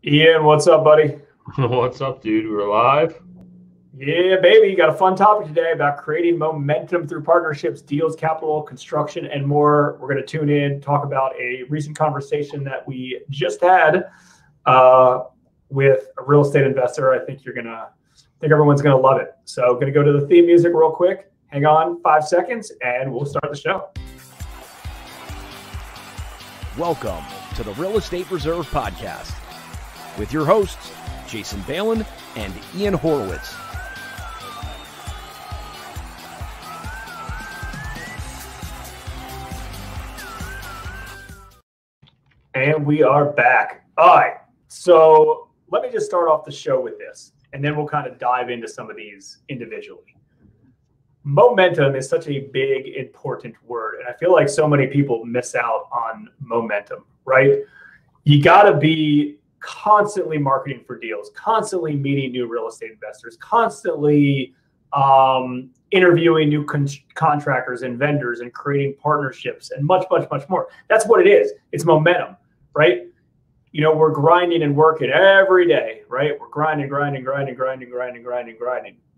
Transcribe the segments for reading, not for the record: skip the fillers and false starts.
Ian, what's up, buddy? What's up, dude? We're live. Yeah, baby. Got a fun topic today about creating momentum through partnerships, deals, capital, construction, and more. We're going to tune in, talk about a recent conversation that we just had with a real estate investor. I think everyone's going to love it. So going to go to the theme music real quick. Hang on 5 seconds and we'll start the show. Welcome to the Real Estate Reserve Podcast with your hosts, Jason Balin and Ian Horowitz. And we are back. All right. So let me just start off the show with this, and then we'll kind of dive into some of these individually. Momentum is such a big, important word, and I feel like so many people miss out on momentum, right? You got to be constantly marketing for deals, constantly meeting new real estate investors, constantly interviewing new contractors and vendors and creating partnerships and much, much, much more. That's what it is. It's momentum, right? You know, we're grinding and working every day, right? We're grinding,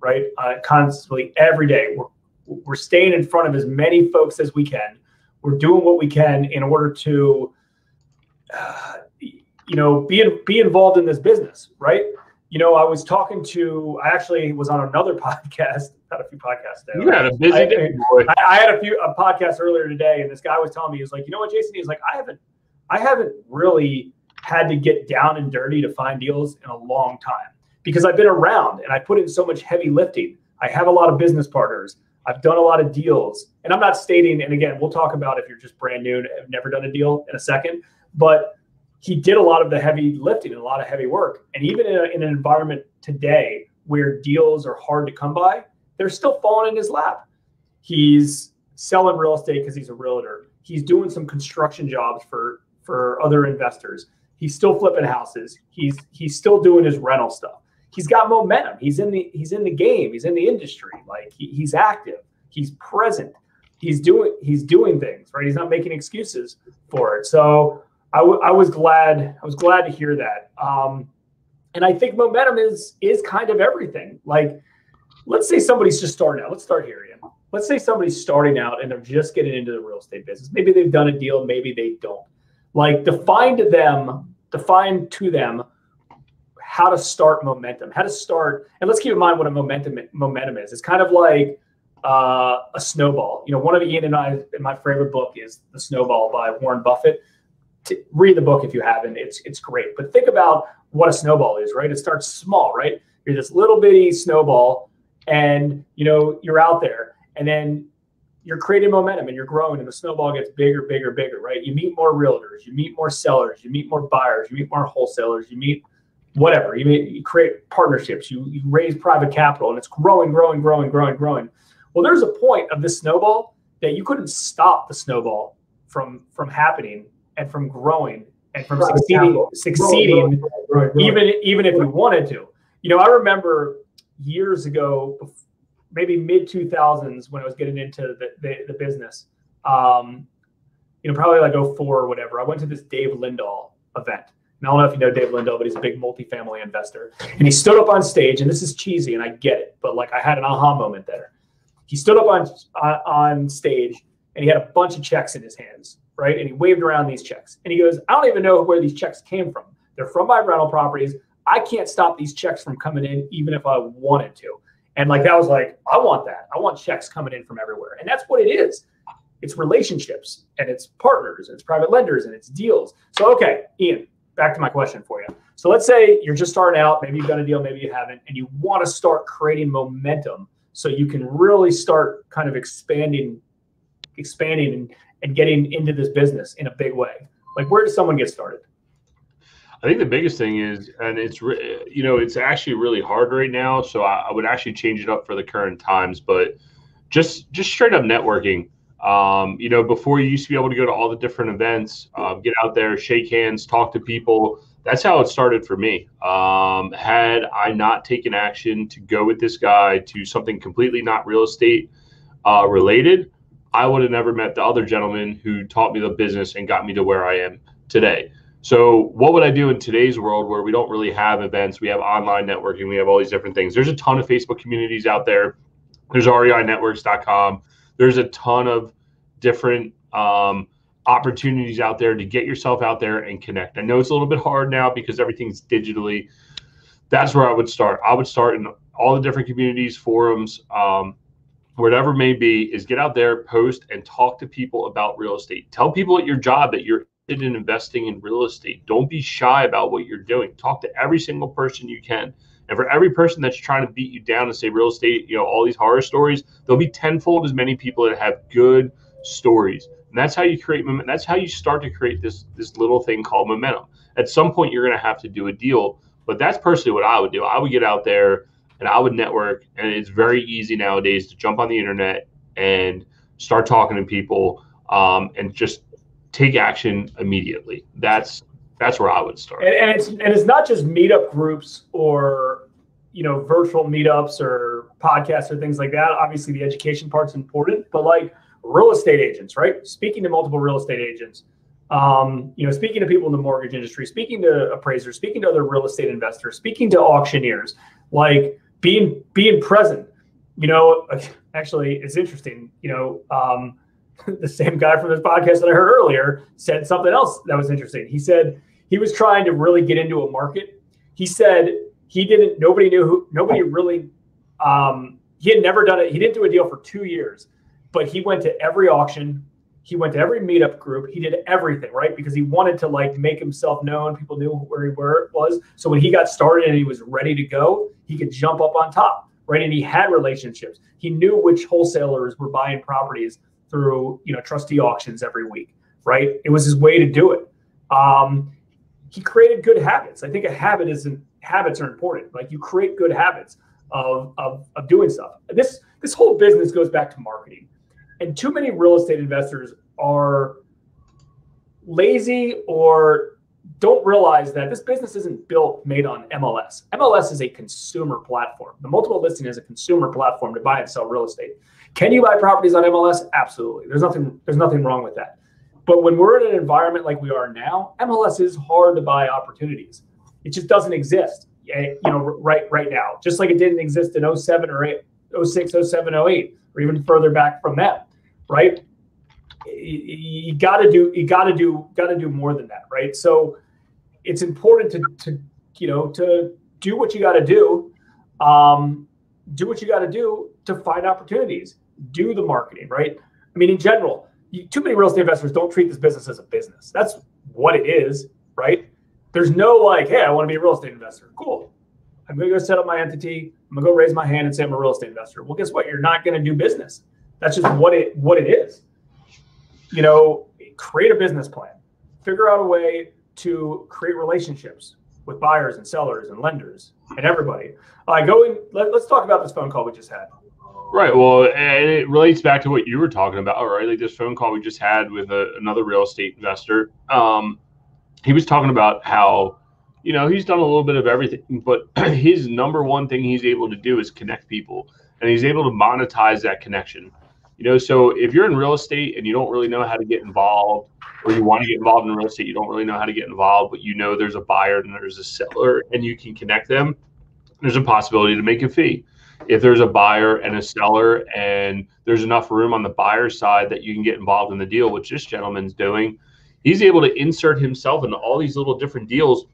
right? Constantly every day. We're staying in front of as many folks as we can. We're doing what we can in order to be involved in this business, right? You know, I actually was on another podcast, had a few podcasts there. You had a busy day, boy. I had a podcast earlier today, and this guy was telling me, he was like, you know what, Jason? He's like, I haven't really had to get down and dirty to find deals in a long time because I've been around and I put in so much heavy lifting. I have a lot of business partners. I've done a lot of deals, and I'm not stating, and again, we'll talk about if you're just brand new and have never done a deal in a second, but he did a lot of the heavy lifting and a lot of heavy work. And even in an environment today where deals are hard to come by, they're still falling in his lap. He's selling real estate because he's a realtor. He's doing some construction jobs for other investors. He's still flipping houses. He's still doing his rental stuff. He's got momentum. He's in the game. He's in the industry. Like he's active. He's present. He's doing things, right? He's not making excuses for it. So I was glad to hear that. And I think momentum is kind of everything. Like, let's say somebody's just starting out. Let's start here, Ian. Let's say somebody's starting out and they're just getting into the real estate business. Maybe they've done a deal, maybe they don't. Like, define to them how to start momentum, how to start. And let's keep in mind what a momentum is. It's kind of like a snowball. You know, one of Ian and my favorite book is The Snowball by Warren Buffett. Read the book if you haven't. It's great. But think about what a snowball is, right? It starts small, right? You're this little bitty snowball, and you're out there, and then you're creating momentum and you're growing, and the snowball gets bigger, right? You meet more realtors, you meet more sellers, you meet more buyers, you meet more wholesalers, you meet whatever. You create partnerships, you raise private capital, and it's growing. Well, there's a point of this snowball that you couldn't stop the snowball from happening and from growing and from succeeding, even if we wanted to. I remember years ago, maybe mid 2000s, when I was getting into the business, probably like 04 or whatever. I went to this Dave Lindahl event. And I don't know if you know Dave Lindahl, but he's a big multifamily investor. And he stood up on stage, and this is cheesy, and I get it, but like I had an aha moment there. He stood up on stage, and he had a bunch of checks in his hands, right? And he waved around these checks. And he goes, I don't even know where these checks came from. They're from my rental properties. I can't stop these checks from coming in, even if I wanted to. And like, that was like, I want that. I want checks coming in from everywhere. And that's what it is. It's relationships, and it's partners, and it's private lenders, and it's deals. So, okay, Ian, back to my question for you. So let's say you're just starting out, maybe you've done a deal, maybe you haven't, and you want to start creating momentum so you can really start kind of expanding and getting into this business in a big way. Like, where does someone get started? I think the biggest thing is, and it's actually really hard right now, so I would actually change it up for the current times, but just straight up networking. Before you used to be able to go to all the different events, get out there, shake hands, talk to people. That's how it started for me. Had I not taken action to go with this guy to something completely not real estate related, I would have never met the other gentleman who taught me the business and got me to where I am today. So what would I do in today's world where we don't really have events? We have online networking. We have all these different things. There's a ton of Facebook communities out there. There's REInetworks.com. There's a ton of different opportunities out there to get yourself out there and connect. I know it's a little bit hard now because everything's digitally. That's where I would start. I would start in all the different communities, forums, whatever it may be, is get out there, post, and talk to people about real estate. Tell people at your job that you're interested in investing in real estate. Don't be shy about what you're doing. Talk to every single person you can. And for every person that's trying to beat you down and say real estate, all these horror stories, there'll be tenfold as many people that have good stories. And that's how you create momentum. That's how you start to create this little thing called momentum. At some point, you're going to have to do a deal. But that's personally what I would do. I would get out there and I would network. And it's very easy nowadays to jump on the internet and start talking to people and just take action immediately. That's where I would start. And it's not just meetup groups or virtual meetups or podcasts or things like that. Obviously, the education part's important, but like real estate agents, right? Speaking to multiple real estate agents, speaking to people in the mortgage industry, speaking to appraisers, speaking to other real estate investors, speaking to auctioneers, like being present. Actually, it's interesting. The same guy from this podcast that I heard earlier said something else that was interesting. He said he was trying to really get into a market. He said he had never done it. He didn't do a deal for 2 years, but he went to every auction. He went to every meetup group. He did everything, right? Because he wanted to make himself known. People knew where he was. So when he got started and he was ready to go, he could jump up on top, right? And he had relationships. He knew which wholesalers were buying properties through, trustee auctions every week, right? It was his way to do it. He created good habits. I think habits are important. Like you create good habits of doing stuff. This whole business goes back to marketing. And too many real estate investors are lazy or don't realize that this business isn't made on MLS. MLS is a consumer platform. The multiple listing is a consumer platform to buy and sell real estate. Can you buy properties on MLS? Absolutely. There's nothing wrong with that. But when we're in an environment like we are now, MLS is hard to buy opportunities. It just doesn't exist, right now. Just like it didn't exist in 07 or 08, 06, 07, 08, or even further back from that, right? You got to do more than that, right? So it's important to do what you got to do. Do what you got to do to find opportunities. Do the marketing, right? I mean, in general, too many real estate investors don't treat this business as a business. That's what it is, right? There's no hey, I want to be a real estate investor. Cool. I'm going to go set up my entity. I'm going to go raise my hand and say I'm a real estate investor. Well, guess what? You're not going to do business. That's just what it is. Create a business plan. Figure out a way to create relationships with buyers and sellers and lenders and everybody. Let's talk about this phone call we just had. Right. Well, and it relates back to what you were talking about, right? Like this phone call we just had with another real estate investor. He was talking about how, he's done a little bit of everything, but his number one thing he's able to do is connect people, and he's able to monetize that connection. So if you're in real estate and you don't really know how to get involved, or you want to get involved in real estate, you don't really know how to get involved, but there's a buyer and there's a seller and you can connect them, there's a possibility to make a fee. If there's a buyer and a seller and there's enough room on the buyer side that you can get involved in the deal, which this gentleman's doing, he's able to insert himself into all these little different deals.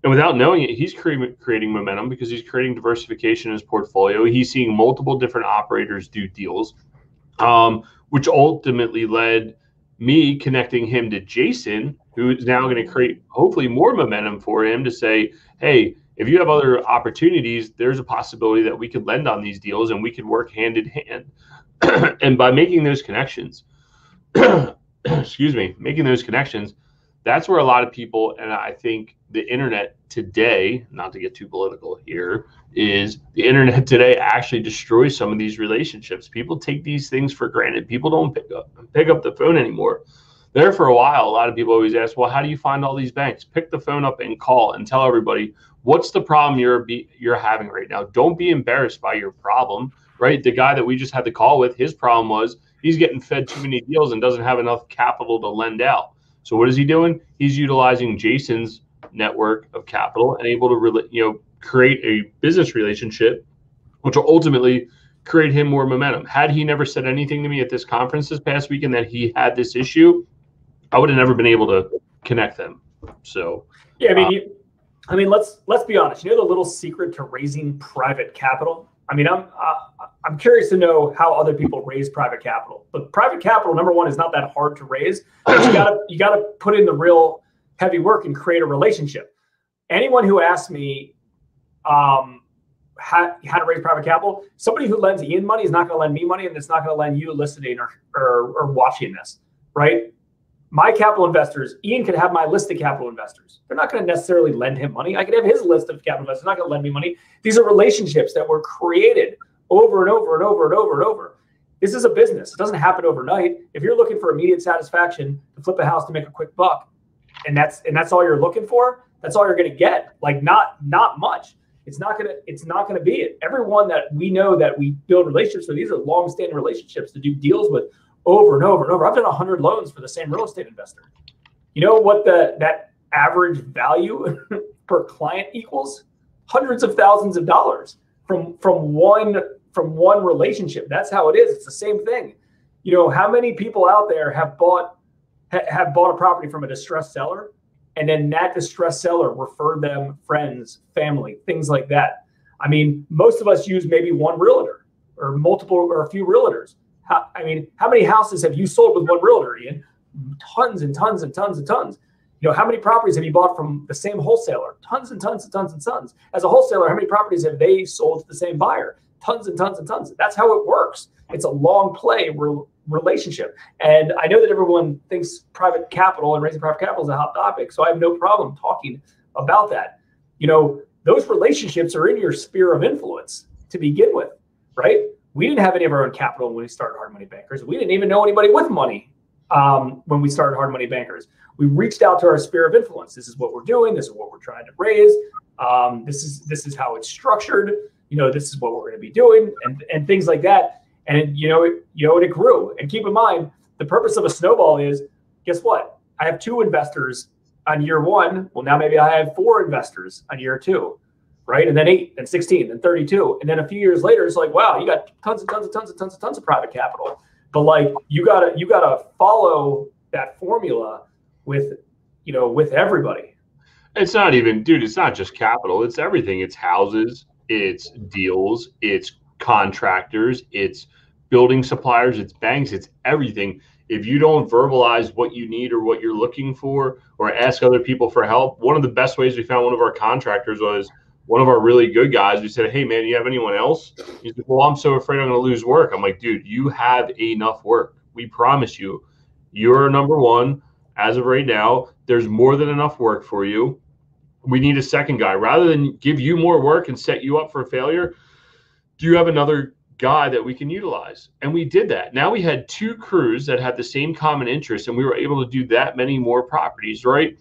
And without knowing it, he's creating momentum because he's creating diversification in his portfolio. He's seeing multiple different operators do deals, which ultimately led me connecting him to Jason, who is now going to create hopefully more momentum for him to say, hey, if you have other opportunities, there's a possibility that we could lend on these deals and we could work hand in hand. And by making those connections, making those connections, that's where a lot of people, and I think the internet today, not to get too political here, is the internet today actually destroys some of these relationships. People take these things for granted. People don't pick up the phone anymore. There for a while, a lot of people always ask, well, how do you find all these banks? Pick the phone up and call and tell everybody, what's the problem you're having right now? Don't be embarrassed by your problem, right? The guy that we just had the call with, his problem was he's getting fed too many deals and doesn't have enough capital to lend out. So what is he doing? He's utilizing Jason's network of capital and able to create a business relationship, which will ultimately create him more momentum. Had he never said anything to me at this conference this past weekend that he had this issue, I would have never been able to connect them. So yeah, let's be honest. You know the little secret to raising private capital? I mean, I'm curious to know how other people raise private capital. But private capital, number one, is not that hard to raise. But you gotta put in the real heavy work and create a relationship. Anyone who asks me how to raise private capital, somebody who lends Ian money is not going to lend me money, and it's not going to lend you listening or watching this, right? My capital investors, Ian could have my list of capital investors. They're not going to necessarily lend him money. I could have his list of capital investors. They're not going to lend me money. These are relationships that were created over and over and over and over and over. This is a business. It doesn't happen overnight. If you're looking for immediate satisfaction to flip a house to make a quick buck, and that's all you're looking for, that's all you're going to get. Like not much. It's not gonna be it. Everyone that we know that we build relationships with, these are long-standing relationships to do deals with over and over and over. I've done 100 loans for the same real estate investor. You know what that average value per client equals? Hundreds of thousands of dollars from one relationship. That's how it is. It's the same thing. You know, how many people out there have bought a property from a distressed seller, and then that distressed seller referred them friends, family, things like that? I mean, most of us use maybe one realtor or multiple or a few realtors. How many houses have you sold with one realtor, Ian? Tons and tons and tons and tons. You know, how many properties have you bought from the same wholesaler? Tons and tons and tons and tons. As a wholesaler, how many properties have they sold to the same buyer? Tons and tons and tons. That's how it works. It's a long play relationship. And I know that everyone thinks private capital and raising private capital is a hot topic, so I have no problem talking about that. You know, those relationships are in your sphere of influence to begin with, right? We didn't have any of our own capital when we started Hard Money Bankers. We didn't even know anybody with money when we started Hard Money Bankers. We reached out to our sphere of influence. This is what we're doing. This is what we're trying to raise. This is how it's structured. You know, this is what we're going to be doing, and things like that. And it grew. And keep in mind, the purpose of a snowball is, guess what? I have 2 investors on year 1. Well, now maybe I have 4 investors on year 2, right? And then 8, and 16, and 32. And then a few years later, it's like, wow, you got tons and tons and tons and tons and tons of private capital. But like, you gotta follow that formula with everybody. It's not even, dude, it's not just capital. It's everything. It's houses, it's deals, it's contractors, it's building suppliers, it's banks, it's everything. If you don't verbalize what you need or what you're looking for, or ask other people for help, one of the best ways we found one of our contractors was one of our really good guys. We said, hey man, you have anyone else? He's like, well, I'm so afraid I'm going to lose work. I'm like, dude, you have enough work. We promise you, you're number one as of right now. There's more than enough work for you. We need a second guy. Rather than give you more work and set you up for failure, do you have another guy that we can utilize? And we did that. Now we had 2 crews that had the same common interest, and we were able to do that many more properties, right?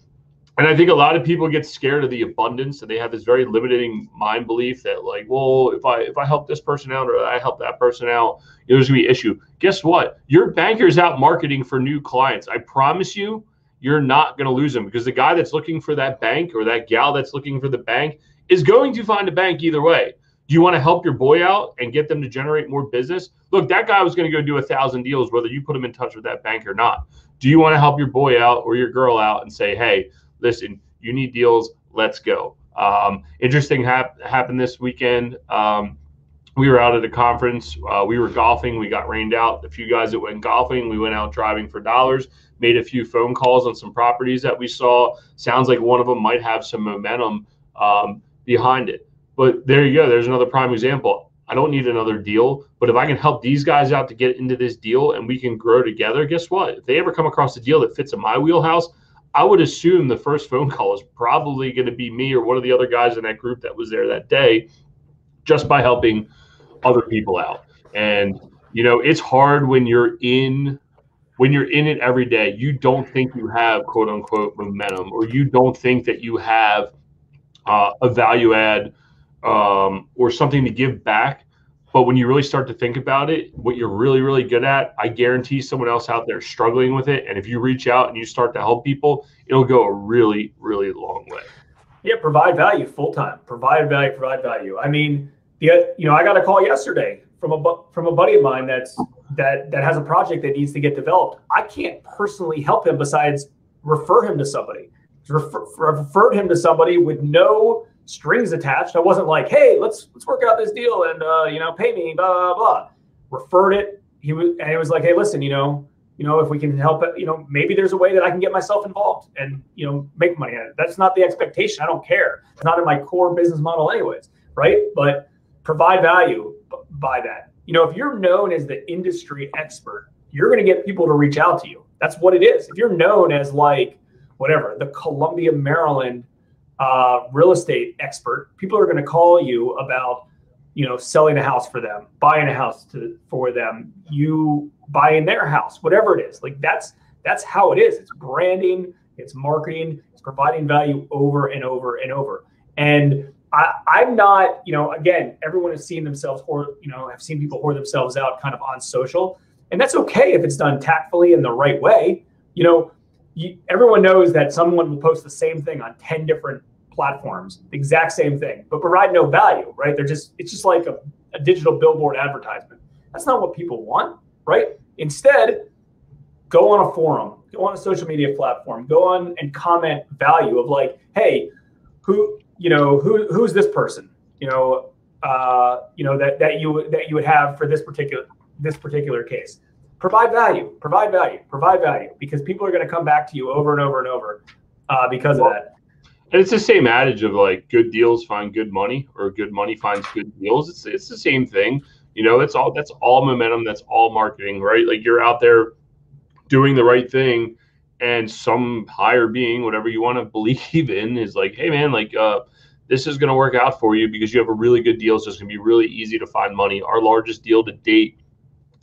And I think a lot of people get scared of the abundance, and they have this very limiting mind belief that, like, well, if I help this person out or I help that person out, there's gonna be an issue. Guess what? Your banker's out marketing for new clients. I promise you, you're not gonna lose them, because the guy that's looking for that bank or that gal that's looking for the bank is going to find a bank either way. Do you want to help your boy out and get them to generate more business? Look, that guy was going to go do 1,000 deals, whether you put him in touch with that bank or not. Do you want to help your boy out or your girl out and say, hey, listen, you need deals, let's go. Interesting happened this weekend. We were out at a conference. We were golfing. We got rained out. A few guys that went golfing, we went out driving for dollars, made a few phone calls on some properties that we saw. Sounds like one of them might have some momentum behind it. But there you go. There's another prime example. I don't need another deal, but if I can help these guys out to get into this deal and we can grow together, guess what? If they ever come across a deal that fits in my wheelhouse, I would assume the first phone call is probably going to be me or one of the other guys in that group that was there that day, just by helping other people out. And, you know, it's hard when you're in it every day. You don't think you have quote unquote momentum, or you don't think that you have a value add or something to give back. But when you really start to think about it, what you're really, really good at, I guarantee someone else out there is struggling with it. And if you reach out and you start to help people, it'll go a really, really long way. Yeah, provide value full time. Provide value. Provide value. I mean, I got a call yesterday from a buddy of mine that has a project that needs to get developed. I can't personally help him besides refer him to somebody. Referred him to somebody with no strings attached. I wasn't like, hey, let's work out this deal and pay me, blah blah blah. Referred it. He was like, hey, listen, if we can help it, maybe there's a way that I can get myself involved and make money at it. That's not the expectation. I don't care. It's not in my core business model anyways, right? But provide value by that. If you're known as the industry expert, you're going to get people to reach out to you. That's what it is. If you're known as like whatever, the Columbia, Maryland real estate expert, people are going to call you about selling a house for them, buying a house for them, you buying their house, whatever it is. Like that's how it is. It's branding, it's marketing, it's providing value over and over and over. And I'm not, again, everyone has seen themselves have seen people whore themselves out kind of on social, and that's okay if it's done tactfully in the right way. Everyone knows that someone will post the same thing on 10 different platforms, the exact same thing, but provide no value, right? It's just like a digital billboard advertisement. That's not what people want, right? Instead, go on a forum, go on a social media platform, go on and comment value of like, hey, who's this person, that you would have for this particular case. Provide value, because people are going to come back to you over and over and over because of that. And it's the same adage of like good deals find good money, or good money finds good deals. It's the same thing. That's all momentum. That's all marketing, right? Like you're out there doing the right thing, and some higher being, whatever you want to believe in, is like, hey man, like this is going to work out for you because you have a really good deal. So it's going to be really easy to find money. Our largest deal to date,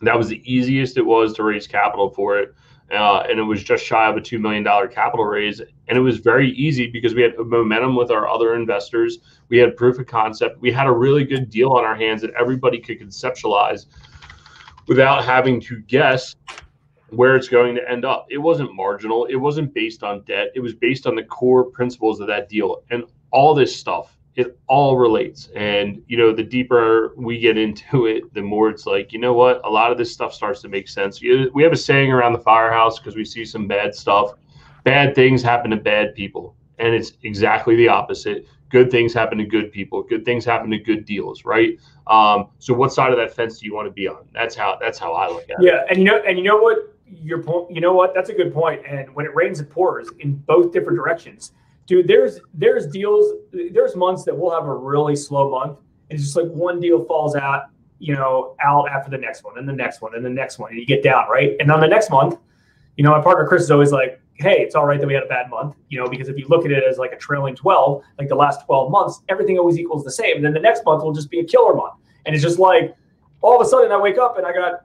that was the easiest it was to raise capital for it. And it was just shy of a $2 million capital raise. And it was very easy because we had momentum with our other investors. We had proof of concept. We had a really good deal on our hands that everybody could conceptualize without having to guess where it's going to end up. It wasn't marginal. It wasn't based on debt. It was based on the core principles of that deal. And all this stuff, it all relates. And, the deeper we get into it, the more it's like, a lot of this stuff starts to make sense. We have a saying around the firehouse because we see some bad stuff. Bad things happen to bad people. And it's exactly the opposite. Good things happen to good people. Good things happen to good deals, right? So what side of that fence do you want to be on? That's how I look at it. Yeah, and you know what? Your point. You know what? That's a good point. And when it rains, it pours in both different directions. Dude, there's months that we'll have a really slow month, and it's just like one deal falls out after the next one, and the next one, and the next one, and you get down, right? And on the next month, my partner Chris is always like, hey, it's all right that we had a bad month, because if you look at it as like a trailing 12, like the last 12 months, everything always equals the same. And then the next month will just be a killer month. And it's just like, all of a sudden I wake up and I got,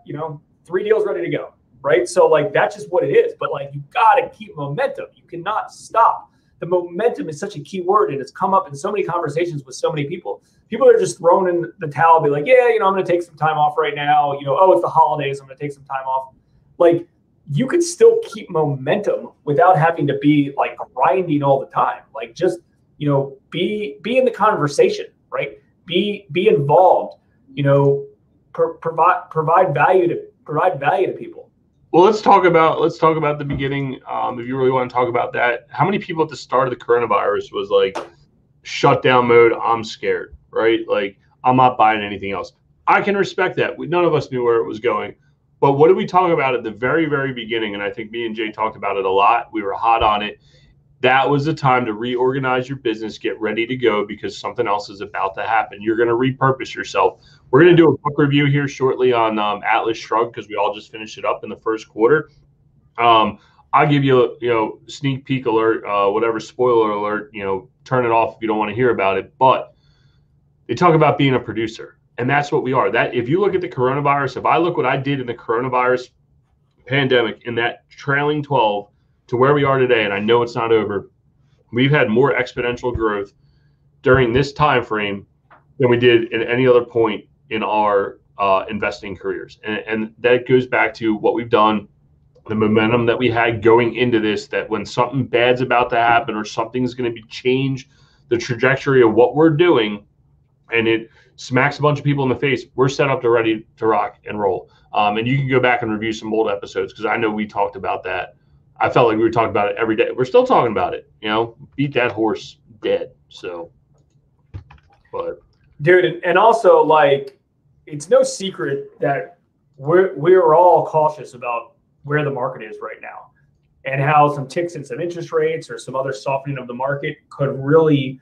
3 deals ready to go, right? So like, that's just what it is. But like, you got to keep momentum. You cannot stop. The momentum is such a key word, and it's come up in so many conversations with so many people. People are just thrown in the towel, be like, yeah, I'm going to take some time off right now. It's the holidays, I'm going to take some time off. Like, you could still keep momentum without having to be like grinding all the time. Like, just, be in the conversation, right? Be involved, provide value to people. Well, let's talk about the beginning. If you really want to talk about that, how many people at the start of the coronavirus was like shutdown mode? I'm scared, right? Like, I'm not buying anything else. I can respect that. None of us knew where it was going. But what did we talk about at the very, very beginning? And I think me and Jay talked about it a lot. We were hot on it. That was the time to reorganize your business, get ready to go, because something else is about to happen. You're going to repurpose yourself. We're going to do a book review here shortly on Atlas Shrugged, because we all just finished it up in the first quarter. I'll give you a sneak peek alert, whatever, spoiler alert, turn it off if you don't want to hear about it. But they talk about being a producer, and that's what we are. That if you look at the coronavirus, if I look what I did in the coronavirus pandemic in that trailing 12 to where we are today, and I know it's not over, we've had more exponential growth during this time frame than we did at any other point in our investing careers. And that goes back to what we've done, the momentum that we had going into this, that when something bad's about to happen or something's going to be change the trajectory of what we're doing, and it smacks a bunch of people in the face, we're set up to ready to rock and roll. And you can go back and review some old episodes, because I know we talked about that. I felt like we were talking about it every day. We're still talking about it, beat that horse dead. So, but dude, and also, like, it's no secret that we're all cautious about where the market is right now, and how some ticks in some interest rates or some other softening of the market could really,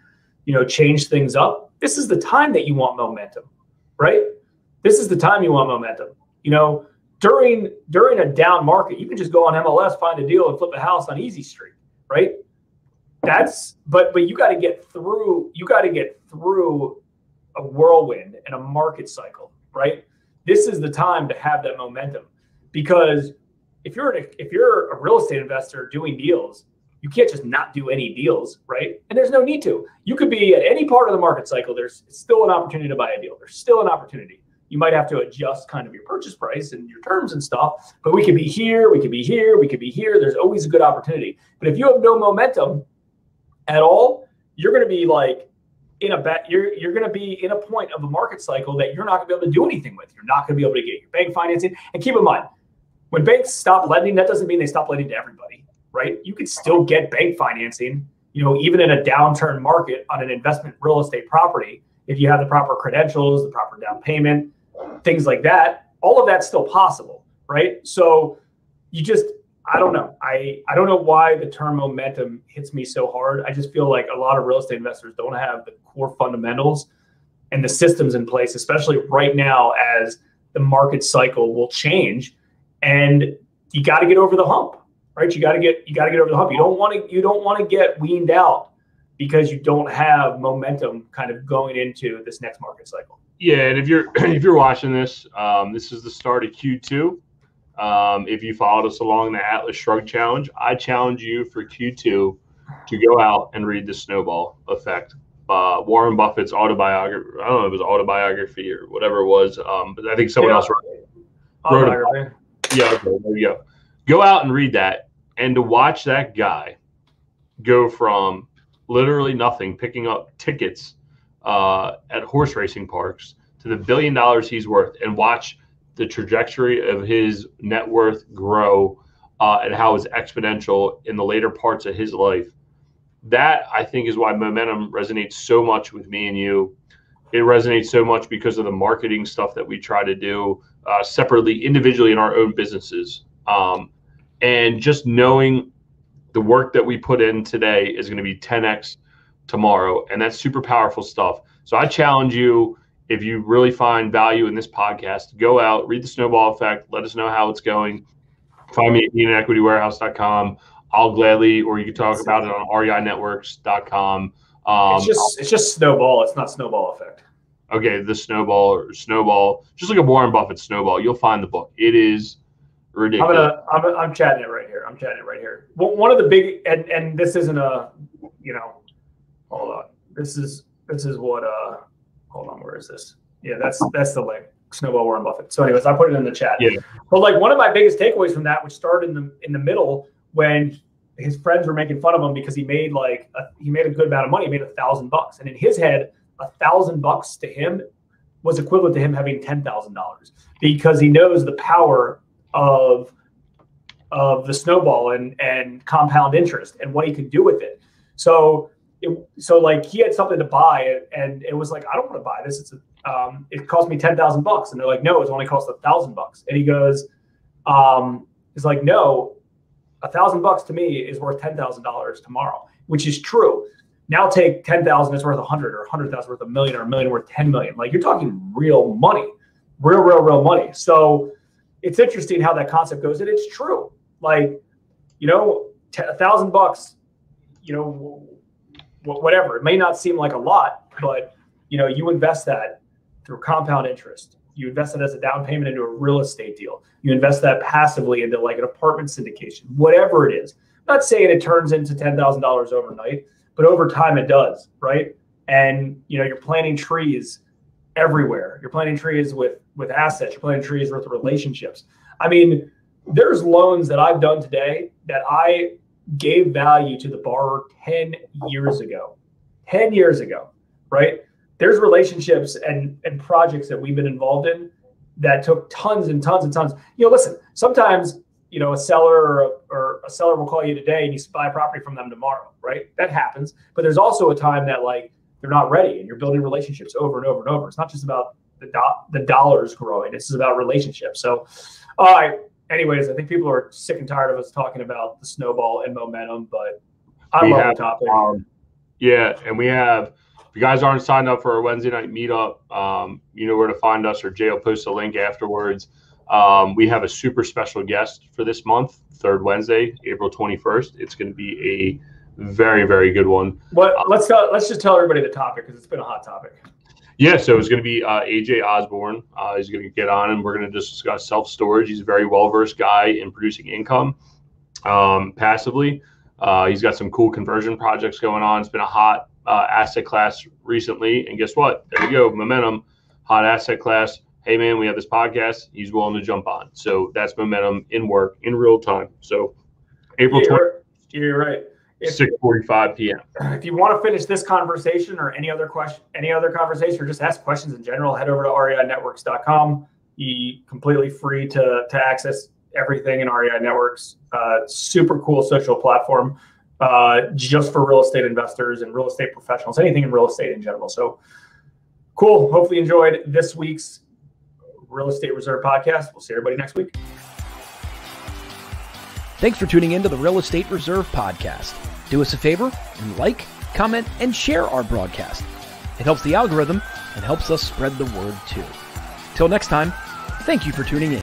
change things up. This is the time that you want momentum, right? This is the time you want momentum. During a down market, you can just go on MLS, find a deal, and flip a house on Easy Street, right? But you got to get through. You got to get through a whirlwind and a market cycle, right? This is the time to have that momentum, because if you're a real estate investor doing deals, you can't just not do any deals, right? And there's no need to. You could be at any part of the market cycle. There's still an opportunity to buy a deal. There's still an opportunity. You might have to adjust kind of your purchase price and your terms and stuff, but we could be here, we could be here, we could be here. There's always a good opportunity. But if you have no momentum at all, you're going to be like you're going to be in a point of a market cycle that you're not going to be able to do anything with. You're not going to be able to get your bank financing. And keep in mind, when banks stop lending, that doesn't mean they stop lending to everybody, right? You could still get bank financing, even in a downturn market on an investment real estate property, if you have the proper credentials, the proper down payment, things like that. All of that's still possible, right? So I don't know. I don't know why the term momentum hits me so hard. I just feel like a lot of real estate investors don't have the core fundamentals and the systems in place, especially right now as the market cycle will change. And you got to get over the hump, right? You got to get over the hump. You don't want to get weaned out because you don't have momentum kind of going into this next market cycle. Yeah, and if you're watching this, this is the start of Q2. If you followed us along the Atlas Shrugged Challenge, I challenge you for Q2 to go out and read the Snowball Effect. Warren Buffett's autobiography. I don't know if it was autobiography or whatever it was, but I think someone else wrote it. Yeah, okay, there you go. Go out and read that, and to watch that guy go from literally nothing, picking up tickets at horse racing parks, to the $1 billion he's worth, and watch the trajectory of his net worth grow and how it's exponential in the later parts of his life. That, I think, is why momentum resonates so much with me and you. It resonates so much because of the marketing stuff that we try to do separately, individually in our own businesses. And just knowing the work that we put in today is going to be 10x tomorrow. And that's super powerful stuff. So I challenge you, if you really find value in this podcast, go out, read the Snowball Effect, let us know how it's going. Find me at equitywarehouse.com. I'll gladly, or you can talk about it on REINetworks.com. It's just Snowball. It's not Snowball Effect. Okay, the Snowball, just look at Warren Buffett's Snowball. You'll find the book. It is ridiculous. I'm chatting it right here. Well, one of the big, and this isn't hold on. This is what, hold on, where is this? Yeah, that's the link. Snowball Warren Buffett. So anyways, I put it in the chat. Yeah. But like one of my biggest takeaways from that, which started in the middle when his friends were making fun of him because he made a good amount of money. He made $1,000, and in his head, $1,000 to him was equivalent to him having $10,000, because he knows the power of the snowball and compound interest and what he could do with it. So like he had something to buy, and it was like, I don't want to buy this. It cost me $10,000, and they're like, no, it's only cost $1,000. And he goes, he's like, no, $1,000 to me is worth $10,000 tomorrow, which is true. Now take 10,000 is worth 100, or 100,000 worth $1 million, or $1 million worth 10 million. Like, you're talking real money, real money. So it's interesting how that concept goes, and it's true. Like, $1,000, whatever. It may not seem like a lot, but you invest that through compound interest. You invest it as a down payment into a real estate deal. You invest that passively into like an apartment syndication, whatever it is. I'm not saying it turns into $10,000 overnight, but over time it does, right? And you're planting trees everywhere. You're planting trees with assets. You're planting trees with relationships. I mean, there's loans that I've done today that I gave value to the borrower 10 years ago. 10 years ago, right? There's relationships and projects that we've been involved in that took tons and tons and tons. Listen, sometimes, a seller or a seller will call you today and you buy a property from them tomorrow, right? That happens. But there's also a time that they're not ready and you're building relationships over and over and over. It's not just about the dollars growing. It's about relationships. So, all right. Anyways, I think people are sick and tired of us talking about the snowball and momentum, but I love the topic. Yeah, and we have, if you guys aren't signed up for our Wednesday night meetup, you know where to find us, or Jay will post a link afterwards. We have a super special guest for this month, third Wednesday, April 21st. It's going to be a very, very good one. Let's just tell everybody the topic, because it's been a hot topic. Yeah, so it's going to be AJ Osborne. He's going to get on, and we're going to discuss self-storage. He's a very well-versed guy in producing income passively. He's got some cool conversion projects going on. It's been a hot asset class recently. And guess what? There we go. Momentum, hot asset class. Hey, man, we have this podcast. He's willing to jump on. So that's momentum in work in real time. So April 20th. You're right. 6:45 p.m. If you want to finish this conversation or any other conversation, or just ask questions in general, head over to REINetworks.com. You're completely free to access everything in REI Networks. Super cool social platform just for real estate investors and real estate professionals, anything in real estate in general. So cool. Hopefully you enjoyed this week's Real Estate Reserve podcast. We'll see everybody next week. Thanks for tuning in to the Real Estate Reserve podcast. Do us a favor and like, comment, and share our broadcast. It helps the algorithm and helps us spread the word too. Till next time, thank you for tuning in.